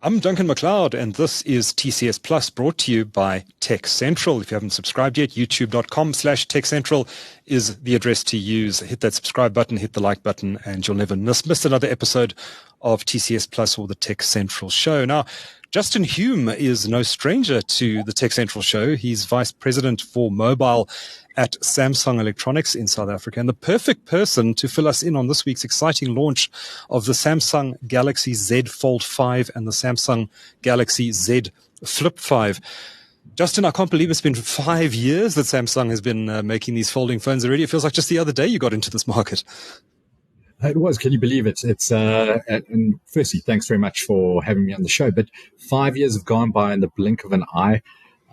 I'm Duncan McLeod, and this is TCS Plus, brought to you by TechCentral. If you haven't subscribed yet, youtube.com/TechCentral is the address to use. Hit that subscribe button, hit the like button, and you'll never miss another episode of TCS Plus or the TechCentral show. Now, Justin Hume is no stranger to the TechCentral show. He's Vice President for Mobile at Samsung Electronics in South Africa, and the perfect person to fill us in on this week's exciting launch of the Samsung Galaxy Z Fold5 and the Samsung Galaxy Z Flip5. Justin, I can't believe it's been 5 years that Samsung has been making these folding phones already. It feels like just the other day you got into this market. It was. Can you believe it? And firstly, thanks very much for having me on the show. But 5 years have gone by in the blink of an eye.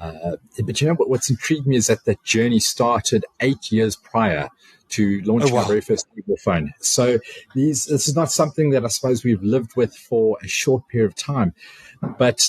But you know what's intrigued me is that journey started 8 years prior to launching our very first mobile phone. So this is not something that I suppose we've lived with for a short period of time. But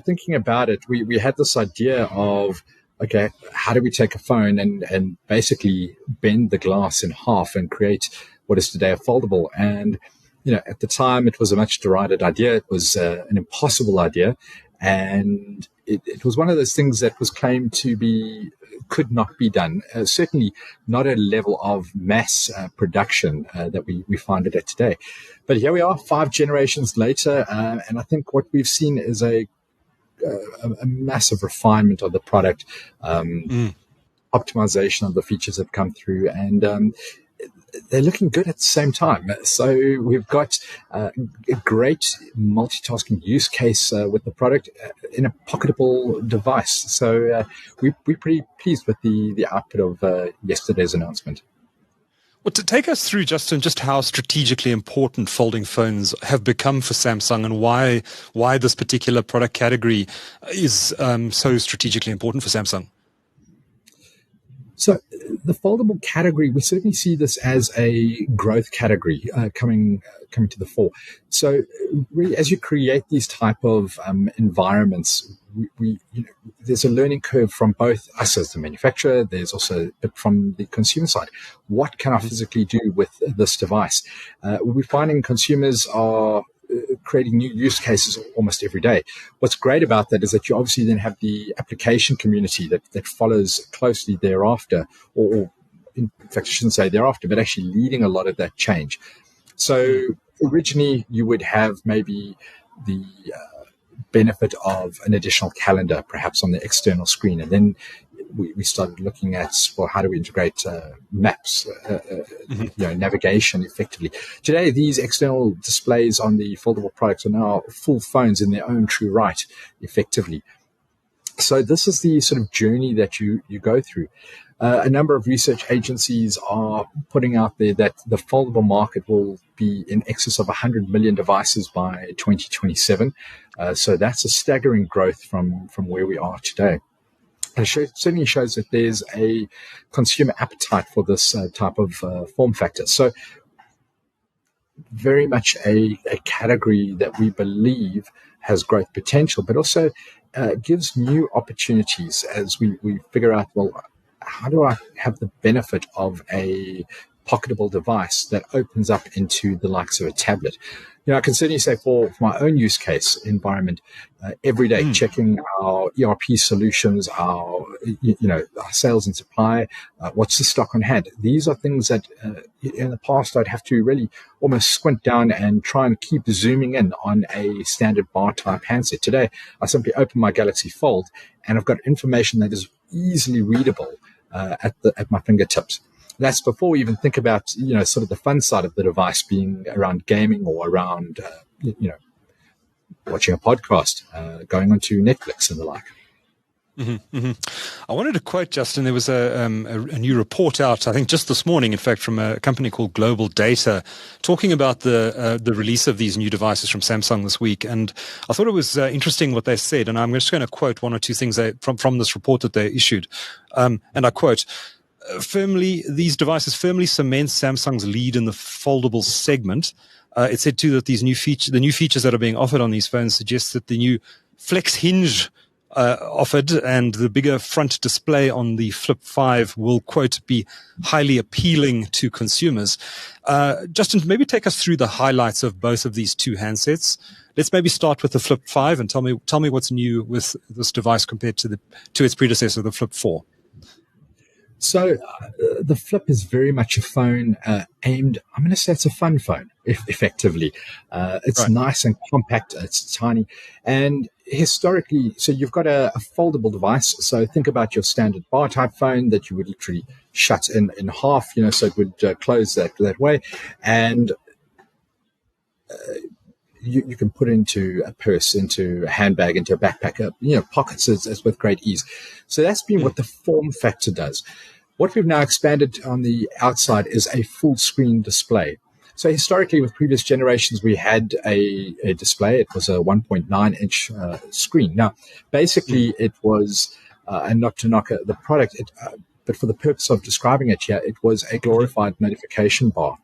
thinking about it, we had this idea of, okay, how do we take a phone and basically bend the glass in half and create what is today a foldable? And at the time, it was a much derided idea. It was an impossible idea, and it was one of those things that was claimed to be could not be done. Certainly not at a level of mass production that we find it at today. But here we are, 5 generations later, and I think what we've seen is a massive refinement of the product, optimization of the features that come through, and they're looking good at the same time. So we've got a great multitasking use case with the product in a pocketable device. So we're pretty pleased with the output of yesterday's announcement. Well, to take us through, Justin, just how strategically important folding phones have become for Samsung and why this particular product category is so strategically important for Samsung. So the foldable category, we certainly see this as a growth category coming to the fore. So really, as you create these type of environments, there's a learning curve from both us as the manufacturer. There's also a bit from the consumer side. What can I physically do with this device? We're finding consumers are creating new use cases almost every day. What's great about that is that you obviously then have the application community that follows closely thereafter, or in fact, I shouldn't say thereafter, but actually leading a lot of that change. So originally you would have maybe the benefit of an additional calendar, perhaps on the external screen. And then we started looking at, well, how do we integrate maps, navigation effectively. Today, these external displays on the foldable products are now full phones in their own true right, effectively. So this is the sort of journey that you go through. A number of research agencies are putting out there that the foldable market will be in excess of 100 million devices by 2027. So that's a staggering growth from where we are today. And it certainly shows that there's a consumer appetite for this type of form factor. So very much a category that we believe has growth potential, but also gives new opportunities as we figure out, well, how do I have the benefit of a pocketable device that opens up into the likes of a tablet? I can certainly say for my own use case environment, every day checking our ERP solutions, our sales and supply, what's the stock on hand. These are things that in the past I'd have to really almost squint down and try and keep zooming in on a standard bar type handset. Today, I simply open my Galaxy Fold and I've got information that is easily readable at my fingertips. That's before we even think about, sort of the fun side of the device being around gaming or around, watching a podcast, going onto Netflix and the like. Mm-hmm, mm-hmm. I wanted to quote, Justin, there was a new report out, I think just this morning, in fact, from a company called Global Data, talking about the release of these new devices from Samsung this week. And I thought it was interesting what they said. And I'm just going to quote one or two things from this report that they issued. And I quote, these devices firmly cement Samsung's lead in the foldable segment. It said too that the new features that are being offered on these phones suggest that the new Flex Hinge offered, and the bigger front display on the Flip 5 will, quote, be highly appealing to consumers. Justin, maybe take us through the highlights of both of these two handsets. Let's maybe start with the Flip 5 and tell me what's new with this device compared to its predecessor, the Flip 4. So the Flip is very much a phone aimed, I'm going to say it's a fun phone, effectively. It's right. Nice and compact. It's tiny. And historically, so you've got a foldable device. So think about your standard bar type phone that you would literally shut in half, so it would close that way. And you can put into a purse, into a handbag, into a backpack, pockets as with great ease. So that's been what the form factor does. What we've now expanded on the outside is a full screen display. So historically, with previous generations, we had a display. It was a 1.9-inch screen. Now, basically, it was, and not to knock the product, but for the purpose of describing it here, it was a glorified notification bar.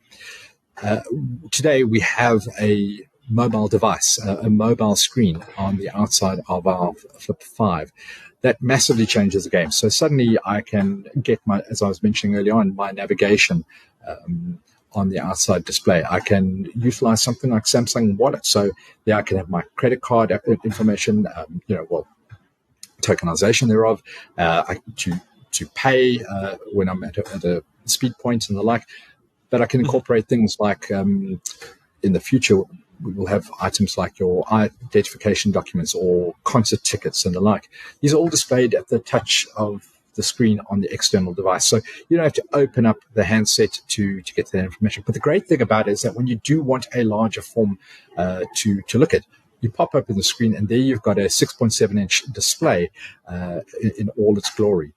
Today, we have a mobile device, a mobile screen on the outside of our Flip 5. That massively changes the game. So suddenly I can get as I was mentioning earlier on, my navigation on the outside display. I can utilize something like Samsung Wallet. So there I can have my credit card information, tokenization thereof, to pay when I'm at a speed point and the like. But I can incorporate things like in the future, we will have items like your identification documents or concert tickets and the like. These are all displayed at the touch of the screen on the external device. So you don't have to open up the handset to get that information. But the great thing about it is that when you do want a larger form to look at, you pop open the screen and there you've got a 6.7-inch display in all its glory.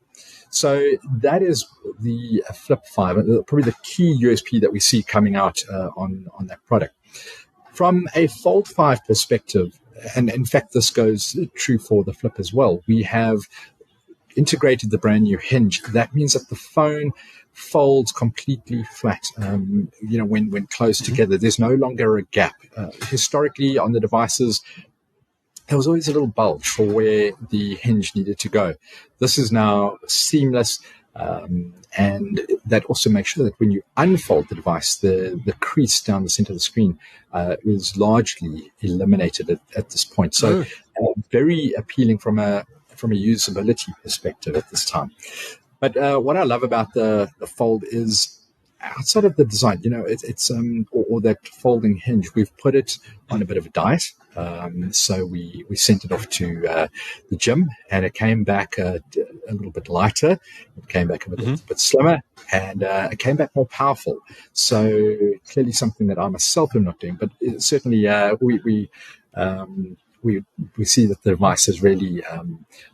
So that is the Flip 5, probably the key USP that we see coming out on that product. From a Fold5 perspective, and in fact this goes true for the Flip as well, we have integrated the brand new hinge. That means that the phone folds completely flat, when closed together. There's no longer a gap. Historically on the devices, there was always a little bulge for where the hinge needed to go. This is now seamless. And that also makes sure that when you unfold the device, the crease down the center of the screen is largely eliminated at this point. So very appealing from a usability perspective at this time. But what I love about the Fold is outside of the design, it's or that folding hinge, we've put it on a bit of a diet. So we sent it off to the gym, and it came back a little bit lighter. It came back a bit slimmer, and it came back more powerful. So clearly something that I myself am not doing, but certainly we see that the device has really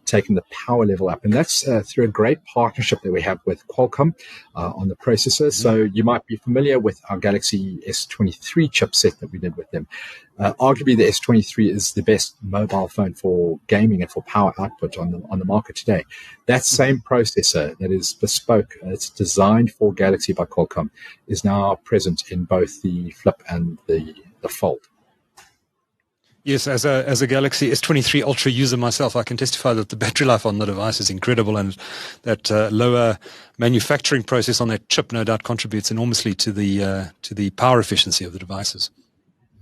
taken the power level up. And that's through a great partnership that we have with Qualcomm on the processor. So you might be familiar with our Galaxy S23 chipset that we did with them. Arguably, the S23 is the best mobile phone for gaming and for power output on the market today. That same processor that is bespoke, it's designed for Galaxy by Qualcomm, is now present in both the Flip and the Fold. Yes, as a Galaxy S23 Ultra user myself, I can testify that the battery life on the device is incredible, and that lower manufacturing process on that chip no doubt contributes enormously to the power efficiency of the devices.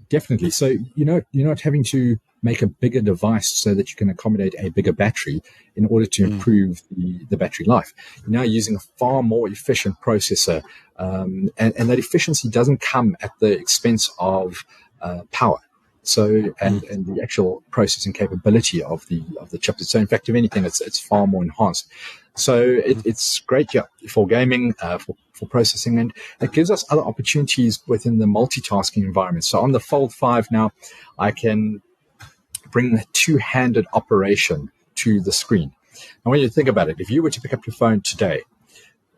Definitely. So you're not having to make a bigger device so that you can accommodate a bigger battery in order to improve the battery life. You're now using a far more efficient processor, and that efficiency doesn't come at the expense of power. So and the actual processing capability of the chip. So in fact, if anything, it's far more enhanced. So it's great, for gaming, for processing, and it gives us other opportunities within the multitasking environment. So on the Fold 5 now, I can bring a two-handed operation to the screen. And when you think about it, if you were to pick up your phone today,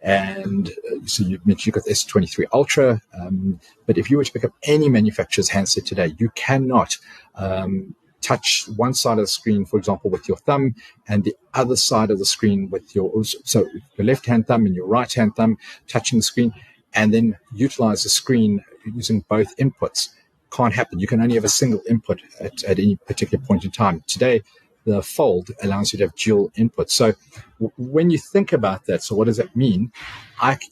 and so you mentioned you've got the S23 Ultra, but if you were to pick up any manufacturer's handset today, you cannot touch one side of the screen, for example, with your thumb, and the other side of the screen with your left-hand thumb and your right-hand thumb touching the screen, and then utilize the screen using both inputs. Can't happen. You can only have a single input at any particular point in time. Today, the Fold allows you to have dual input. So when you think about that, so what does that mean?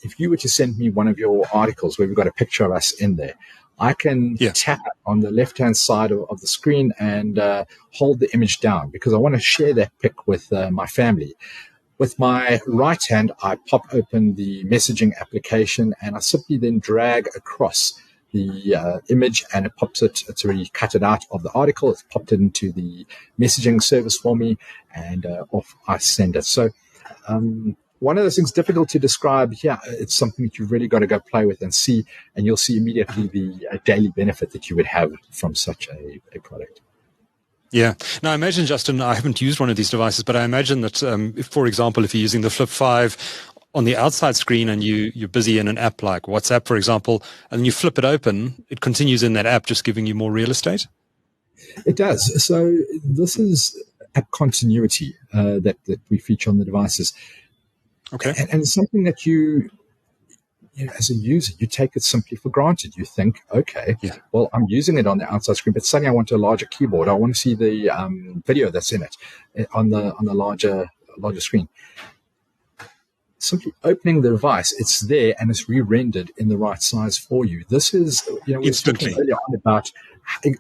If you were to send me one of your articles where we've got a picture of us in there, I can tap on the left-hand side of the screen and hold the image down because I want to share that pic with my family. With my right hand, I pop open the messaging application and I simply then drag across the image and it pops it. It's already cut it out of the article. It's popped it into the messaging service for me and off I send it. So one of those things difficult to describe here. It's something that you've really got to go play with and see, and you'll see immediately the daily benefit that you would have from such a product. Yeah. Now, I imagine, Justin, I haven't used one of these devices, but I imagine that, if, for example, if you're using the Flip5 on the outside screen and you're busy in an app like WhatsApp, for example, and you flip it open, it continues in that app, just giving you more real estate? It does. So this is app continuity that we feature on the devices. Okay. And it's something that you know, as a user, you take it simply for granted. You think, okay, well, I'm using it on the outside screen, but suddenly I want a larger keyboard. I want to see the video that's in it on the larger screen. Simply opening the device, it's there and it's re-rendered in the right size for you. This is, you know, we were talking earlier on about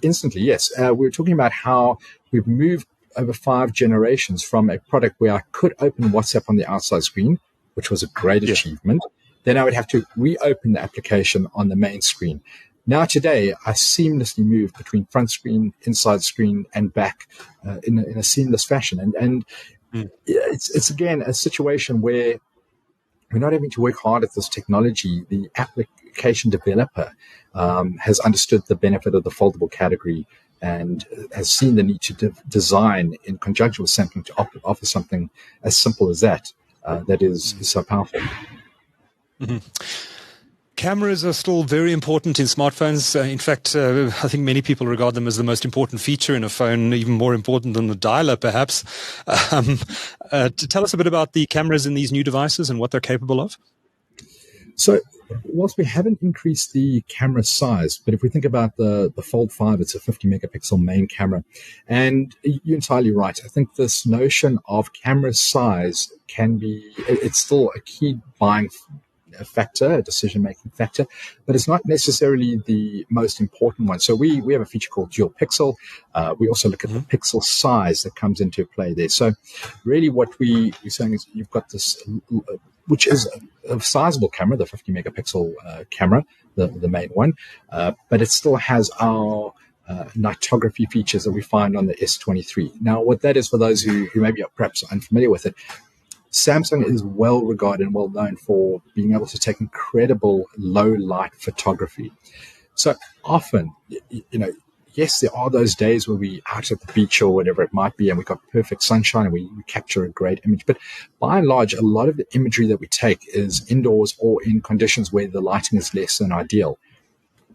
instantly. Yes, we were talking about how we've moved over 5 generations from a product where I could open WhatsApp on the outside screen, which was a great achievement. Then I would have to reopen the application on the main screen. Now today, I seamlessly move between front screen, inside screen, and back in a seamless fashion. And it's again a situation where we're not having to work hard at this technology. The application developer has understood the benefit of the foldable category and has seen the need to design in conjunction with something to offer something as simple as that that is so powerful. Mm-hmm. Cameras are still very important in smartphones. In fact, I think many people regard them as the most important feature in a phone, even more important than the dialer, perhaps. Tell us a bit about the cameras in these new devices and what they're capable of. So, whilst we haven't increased the camera size, but if we think about the Fold5, it's a 50 megapixel main camera. And you're entirely right. I think this notion of camera size it's still a key buying factor, a decision-making factor, but it's not necessarily the most important one. So we have a feature called dual pixel. We also look at the pixel size that comes into play there. So really what we're saying is you've got this, which is a sizable camera, the 50 megapixel camera, the main one, but it still has our nightography features that we find on the S23. Now, what that is for those who maybe are perhaps unfamiliar with it, Samsung is well regarded and well known for being able to take incredible low light photography. So often, yes, there are those days where we out at the beach or whatever it might be, and we've got perfect sunshine and we capture a great image. But by and large, a lot of the imagery that we take is indoors or in conditions where the lighting is less than ideal.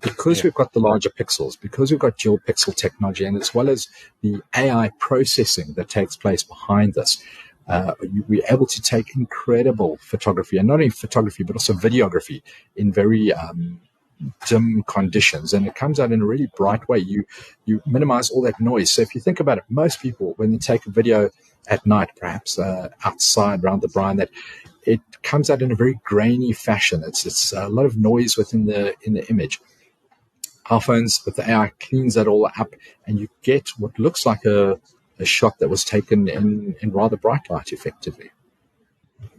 Because we've got the larger pixels, because we've got dual pixel technology, and as well as the AI processing that takes place behind this, we're able to take incredible photography, and not only photography, but also videography in very dim conditions. And it comes out in a really bright way. You minimize all that noise. So if you think about it, most people, when they take a video at night, perhaps outside around the brine, that it comes out in a very grainy fashion. It's a lot of noise within the image. Our phones with the AI cleans that all up, and you get what looks like a shot that was taken in rather bright light, effectively.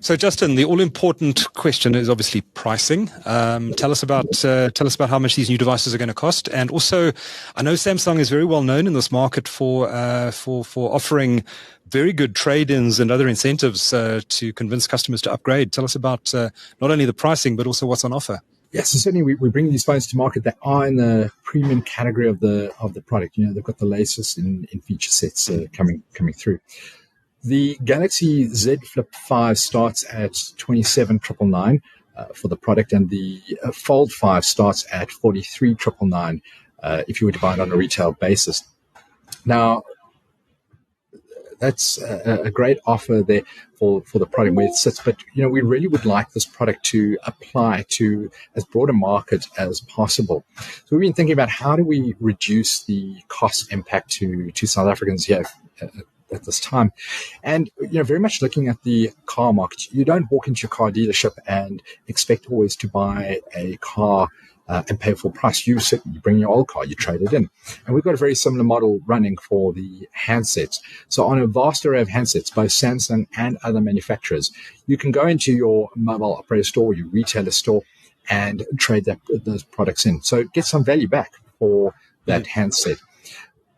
So, Justin, the all-important question is obviously pricing. Tell us about how much these new devices are going to cost, and also, I know Samsung is very well known in this market for offering very good trade-ins and other incentives to convince customers to upgrade. Tell us about not only the pricing but also what's on offer. Yes, so certainly we bring these phones to market that are in the premium category of the product. They've got the latest in feature sets coming through. The Galaxy Z Flip 5 starts at $27,999 for the product, and the Fold 5 starts at $43,999 if you were to buy it on a retail basis. Now, that's a great offer there for the product where it sits. But, we really would like this product to apply to as broad a market as possible. So we've been thinking about how do we reduce the cost impact to South Africans here at this time. And, very much looking at the car market, you don't walk into your car dealership and expect always to buy a car and pay full price. You bring your old car, you trade it in. And we've got a very similar model running for the handsets. So on a vast array of handsets, both Samsung and other manufacturers, you can go into your mobile operator store, your retailer store, and trade those products in. So get some value back for that handset.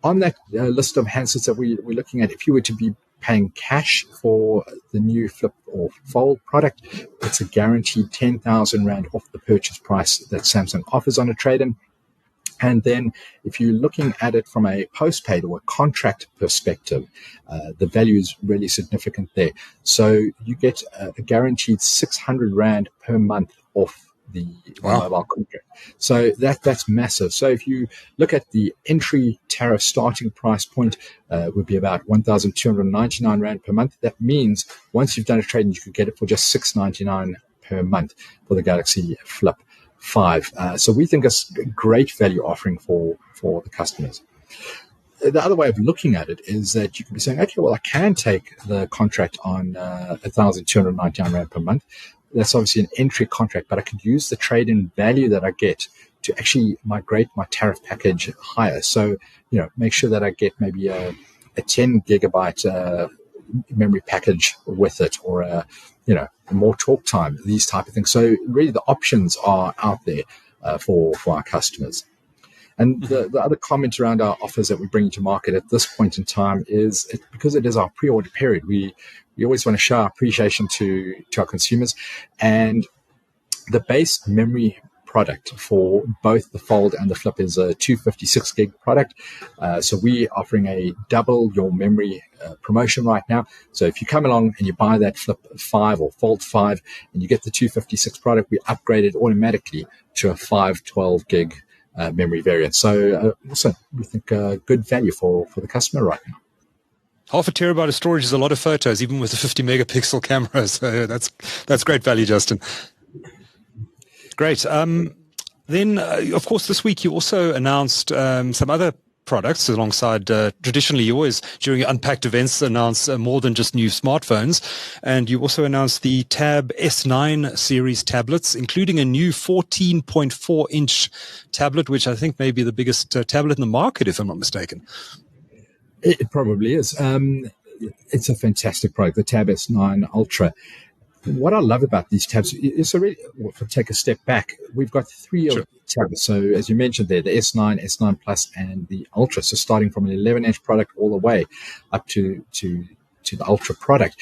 On that list of handsets that we're looking at, if you were to be paying cash for the new Flip or Fold product, it's a guaranteed 10,000 Rand off the purchase price that Samsung offers on a trade-in. And then if you're looking at it from a postpaid or a contract perspective, the value is really significant there. So you get a guaranteed 600 Rand per month off the mobile contract. So that's massive. So if you look at the entry tariff starting price point, would be about 1,299 Rand per month. That means once you've done a trade, you could get it for just 699 per month for the Galaxy Flip 5. So we think it's a great value offering for the customers. The other way of looking at it is that you can be saying, okay, well, I can take the contract on 1,299 Rand per month. That's obviously an entry contract, but I could use the trade-in value that I get to actually migrate my tariff package higher. So, make sure that I get maybe a 10 gigabyte memory package with it, or more talk time, these type of things. So really the options are out there for our customers. And the other comment around our offers that we bring to market at this point in time is because it is our pre-order period, we always want to show our appreciation to our consumers. And the base memory product for both the Fold and the Flip is a 256 gig product. So we're offering a double your memory promotion right now. So if you come along and you buy that Flip 5 or Fold 5 and you get the 256 product, we upgrade it automatically to a 512 gig memory variant. So also we think good value for the customer right now. Half a terabyte of storage is a lot of photos, even with a 50 megapixel camera. So that's great value, Justin. Great. Then, of course, this week you also announced some other products alongside. Traditionally, you always, during your Unpacked events, announce more than just new smartphones. And you also announced the Tab S9 series tablets, including a new 14.4-inch tablet, which I think may be the biggest tablet in the market, if I'm not mistaken. It probably is. It's a fantastic product, the Tab S9 Ultra. What I love about these tabs is already, if I take a step back, we've got three tablets. So as you mentioned there, the S9, S9 Plus, and the Ultra. So starting from an 11-inch product all the way up to the Ultra product.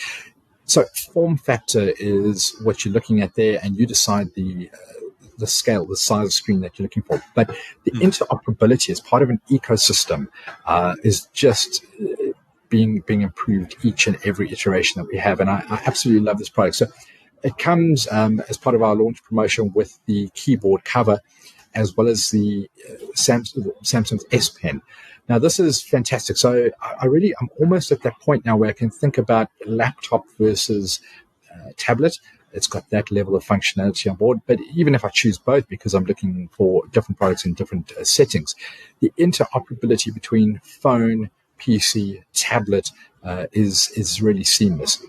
So form factor is what you're looking at there, and you decide the scale, the size of screen that you're looking for. But the interoperability as part of an ecosystem is just being improved each and every iteration that we have. And I absolutely love this product. So it comes as part of our launch promotion with the keyboard cover, as well as the Samsung's S Pen. Now, this is fantastic. So I'm almost at that point now where I can think about laptop versus tablet. It's got that level of functionality on board. But even if I choose both, because I'm looking for different products in different settings, the interoperability between phone, PC, tablet is really seamless.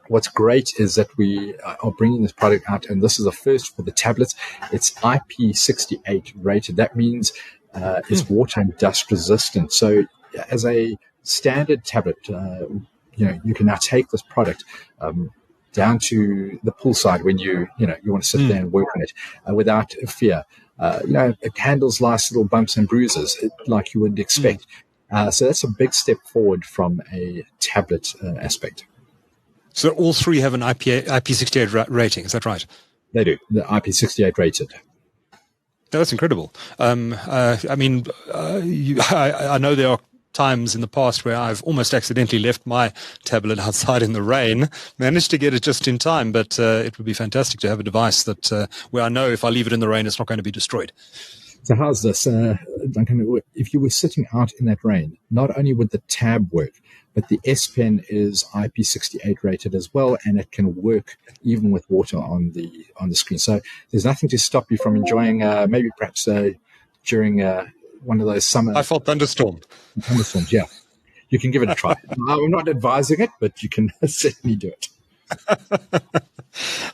What's great is that we are bringing this product out, and this is a first for the tablets. It's IP68 rated. That means it's water and dust resistant. So as a standard tablet, you can now take this product down to the poolside when you want to sit there and work on it without fear. It handles nice little bumps and bruises like you would expect. So that's a big step forward from a tablet aspect. So all three have an IP68 rating, is that right? They do. The IP68 rated. That's incredible. I know there are times in the past where I've almost accidentally left my tablet outside in the rain, managed to get it just in time, but it would be fantastic to have a device that where I know if I leave it in the rain, it's not going to be destroyed. So how's this, Duncan? If you were sitting out in that rain, not only would the tab work, but the S Pen is IP68 rated as well, and it can work even with water on the screen. So there's nothing to stop you from enjoying, maybe perhaps during one of those summer. I felt thunderstorms, yeah. you can give it a try. I'm not advising it, but you can certainly do it.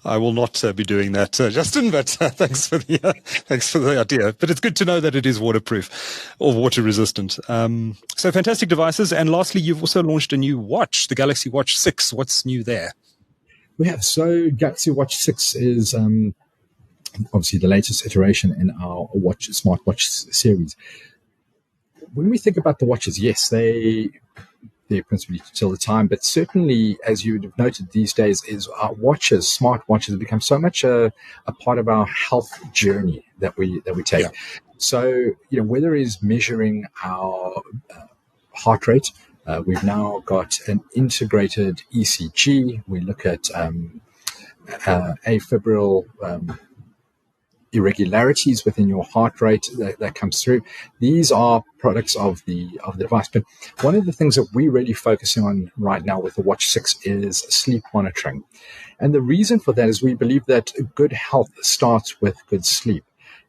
I will not be doing that, Justin, but thanks for the idea. But it's good to know that it is waterproof or water resistant. So fantastic devices. And lastly, you've also launched a new watch, the Galaxy Watch 6. What's new there? We have. So Galaxy Watch 6 is obviously the latest iteration in our smartwatch series. When we think about the watches, yes, they're principally to tell the time, but certainly, as you would have noted these days, is our watches, smart watches, have become so much a part of our health journey that we take. Yeah. So, whether it's measuring our heart rate, we've now got an integrated ECG. We look at afibrillar irregularities within your heart rate that comes through. These are products of the device. But one of the things that we're really focusing on right now with the Watch 6 is sleep monitoring. And the reason for that is we believe that good health starts with good sleep.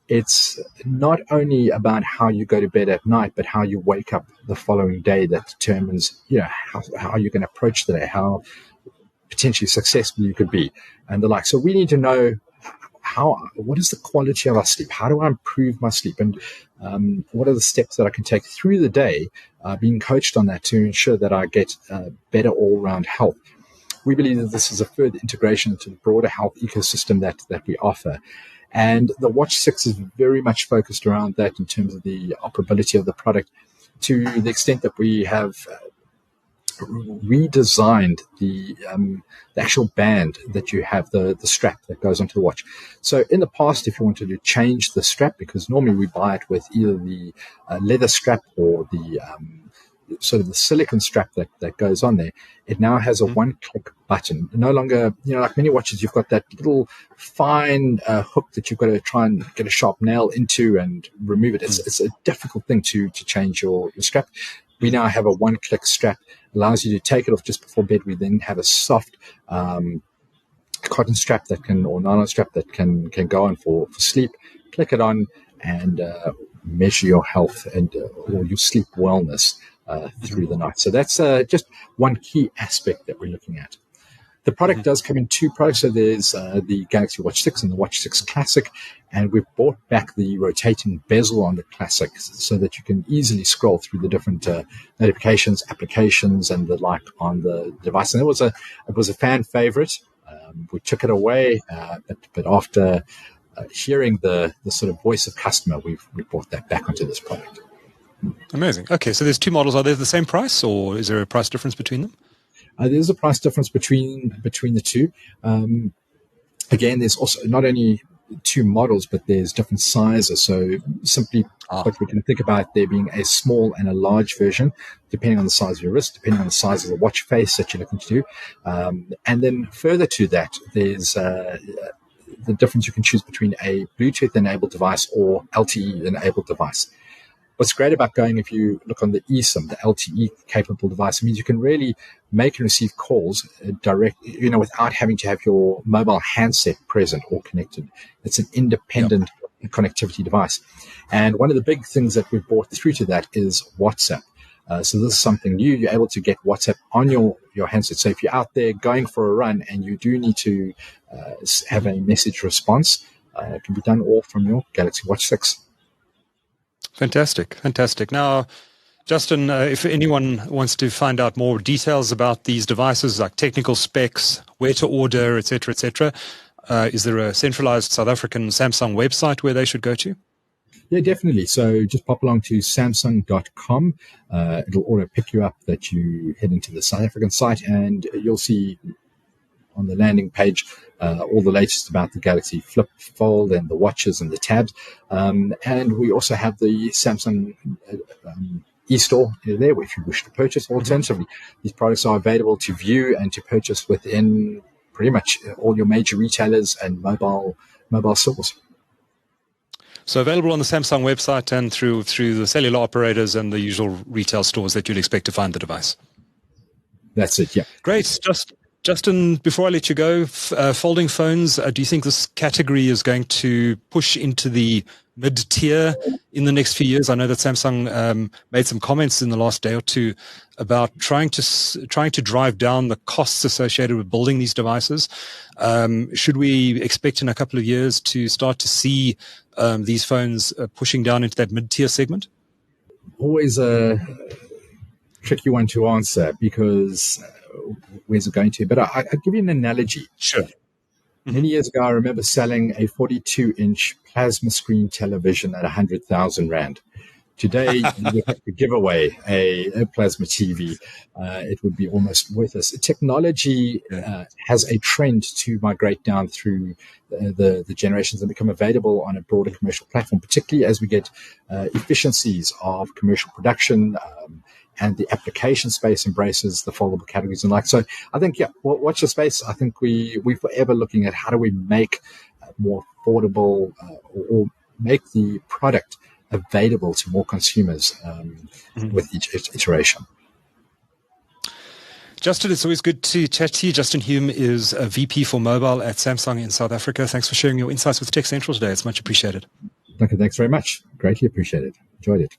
It's not only about how you go to bed at night, but how you wake up the following day that determines, how you're going to approach the day, how potentially successful you could be, and the like. So we need to know what is the quality of our sleep? How do I improve my sleep? And what are the steps that I can take through the day, being coached on that to ensure that I get better all-round health? We believe that this is a further integration into the broader health ecosystem that we offer. And the Watch 6 is very much focused around that in terms of the operability of the product, to the extent that we have redesigned the actual band that you have, the strap that goes onto the watch. So in the past, if you wanted to change the strap, because normally we buy it with either the leather strap or the sort of the silicone strap that goes on there, it now has a one-click button. No longer, like many watches, you've got that little fine hook that you've got to try and get a sharp nail into and remove it. It's a difficult thing to change your strap. We now have a one-click strap, allows you to take it off just before bed. We then have a soft cotton strap or nylon strap that can go on for sleep. Click it on and measure your health and or your sleep wellness through the night. So that's just one key aspect that we're looking at. The product does come in two products. So there's the Galaxy Watch 6 and the Watch 6 Classic. And we've brought back the rotating bezel on the Classic so that you can easily scroll through the different notifications, applications, and the like on the device. And it was a fan favorite. We took it away, but after hearing the sort of voice of customer, we brought that back onto this product. Amazing. Okay, so there's two models. Are they the same price, or is there a price difference between them? There's a price difference between the two. Again, there's also not only two models, but there's different sizes. So simply what we can think about there being a small and a large version, depending on the size of your wrist, depending on the size of the watch face that you're looking to do. And then further to that, there's the difference you can choose between a Bluetooth-enabled device or LTE-enabled device. What's great about going, if you look on the eSIM, the LTE-capable device, it means you can really make and receive calls direct, without having to have your mobile handset present or connected. It's an independent connectivity device. And one of the big things that we've brought through to that is WhatsApp. So this is something new. You're able to get WhatsApp on your handset. So if you're out there going for a run and you do need to have a message response, it can be done all from your Galaxy Watch 6. Fantastic. Now, Justin, if anyone wants to find out more details about these devices, like technical specs, where to order, et cetera, is there a centralized South African Samsung website where they should go to? Yeah, definitely. So just pop along to samsung.com. It'll auto pick you up that you head into the South African site, and you'll see on the landing page all the latest about the Galaxy Flip, Fold, and the watches and the tabs. And we also have the Samsung e-store there, if you wish to purchase. Alternatively, these products are available to view and to purchase within pretty much all your major retailers and mobile stores. So available on the Samsung website and through the cellular operators and the usual retail stores that you'd expect to find the device. That's it, yeah. Great. Justin, before I let you go, folding phones, do you think this category is going to push into the mid-tier in the next few years? I know that Samsung made some comments in the last day or two about trying to drive down the costs associated with building these devices. Should we expect in a couple of years to start to see these phones pushing down into that mid-tier segment? Always a tricky one to answer because where's it going to? But I'll give you an analogy. Sure. Many years ago, I remember selling a 42-inch plasma screen television at 100,000 Rand. Today, you would have to give away a plasma TV. It would be almost worthless. Technology has a trend to migrate down through the generations and become available on a broader commercial platform, particularly as we get efficiencies of commercial production, and the application space embraces the foldable categories and like. So I think, watch the space. I think we're forever looking at how do we make more affordable or make the product available to more consumers with each iteration. Justin, it's always good to chat to you. Justin Hume is a VP for mobile at Samsung in South Africa. Thanks for sharing your insights with TechCentral today. It's much appreciated. Duncan, thanks very much. Greatly appreciated. Enjoyed it.